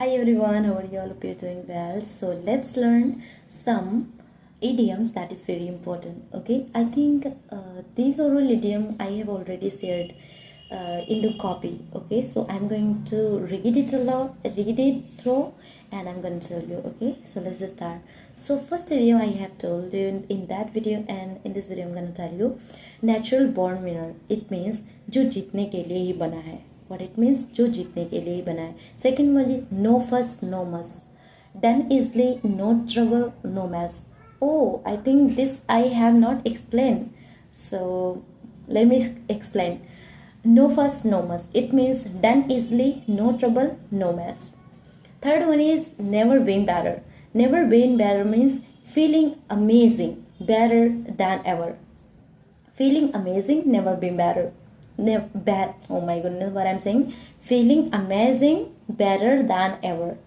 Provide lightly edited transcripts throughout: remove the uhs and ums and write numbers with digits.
Hi everyone, how are you all? Hope you're doing well. So let's learn some idioms that is very important. Okay, I think these oral idiom I have already shared in the copy. Okay, so I'm going to read it through, and I'm going to tell you. Okay, so let's just start. So first idiom I have told you in that video, and in this video I'm going to tell you natural born winner. It means जो जीतने के लिए ही बना है. What it means, जो जीतने के लिए ही बना है. Second one is no fuss, no muss. Done easily, no trouble, no mess. Oh, I think this I have not explained. So let me explain. No fuss, no muss. It means done easily, no trouble, no mess. Third one is never been better. Never been better means feeling amazing, better than ever. Feeling amazing, never been better. Bad. Oh my goodness, what I'm saying. Feeling amazing, better than ever.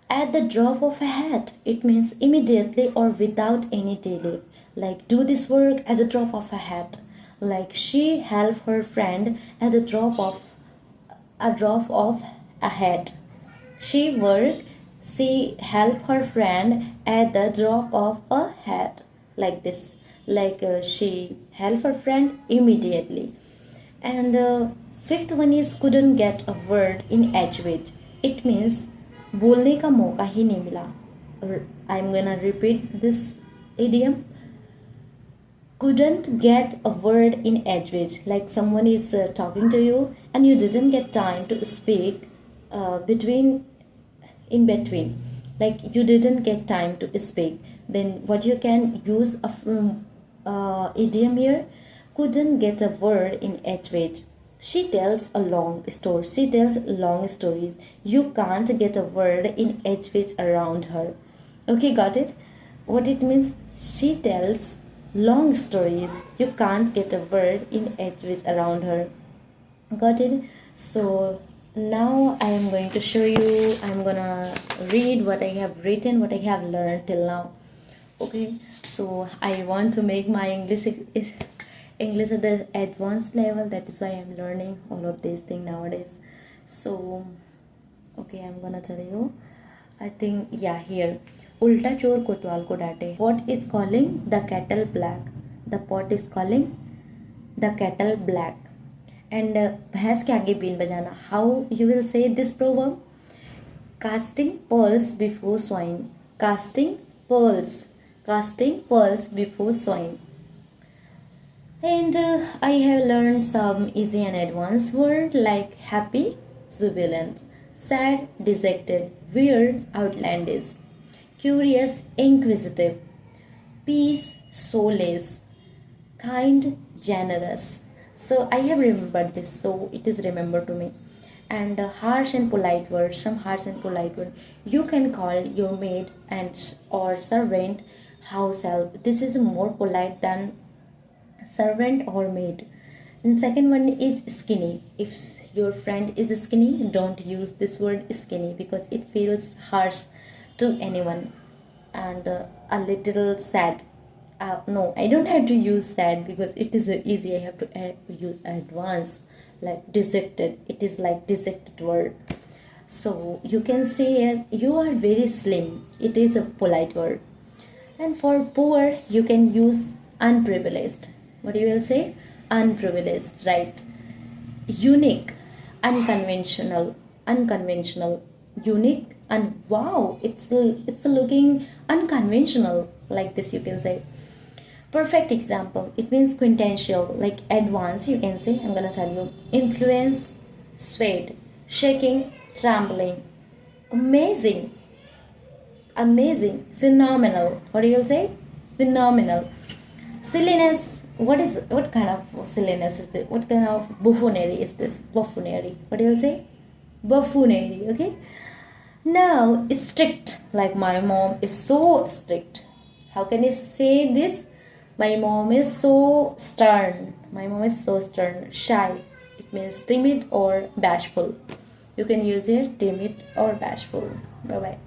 At the drop of a hat, it means immediately or without any delay. Like do this work at the drop of a hat. Like she helped her friend at the drop of a hat. She helped her friend at the drop of a hat. Like this. Like she helped her friend immediately. And fifth one is couldn't get a word in edgewise. It means बोलने का मौका ही नहीं मिला. I'm gonna repeat this idiom. Couldn't get a word in edgewise. Like someone is talking to you and you didn't get time to speak in between. Like you didn't get time to speak. Then what you can use idiom here, couldn't get a word in edgewise. She tells a long story. She tells long stories. You can't get a word in edgewise around her. Okay, got it? What it means? She tells long stories. You can't get a word in edgewise around her. Got it? So now I am going to show you. I'm gonna read what I have written, what I have learned till now. Okay, so I want to make my English at the advanced level. That is why I'm learning all of these things nowadays. So okay, I'm gonna tell you. I think here. उल्टा चोर कोतवाल को डांटे. What is calling the kettle black? The pot is calling the kettle black. And भैंस के आगे been बजाना. How you will say this proverb? Casting pearls before swine. Casting pearls before swine. And I have learned some easy and advanced words like happy, jubilant, sad, dejected, weird, outlandish, curious, inquisitive, peace, solace, kind, generous. So I have remembered this, so it is remembered to me. And harsh and polite words, some harsh and polite words. You can call your maid or servant house help. This is more polite than servant or maid. And second one is skinny. If your friend is skinny, don't use this word skinny because it feels harsh to anyone. And a little sad. No, I don't have to use sad because it is easy. I have to use advanced, like dejected. It is like dejected word. So you can say you are very slim. It is a polite word. And for poor, you can use unprivileged. What you will say? Unprivileged, right? Unique, unconventional, unique, and wow, it's looking unconventional. Like this, you can say. Perfect example. It means quintessential, like advanced. You can say. I'm gonna tell you. Influence, swayed, shaking, trembling, amazing, phenomenal. What do you say? Phenomenal. Silliness. What kind of silliness is this? What kind of buffoonery is this? Buffoonery. What do you say? Buffoonery. Okay. Now strict. Like my mom is so strict. How can I say this? My mom is so stern. Shy. It means timid or bashful. You can use here timid or bashful. Bye bye.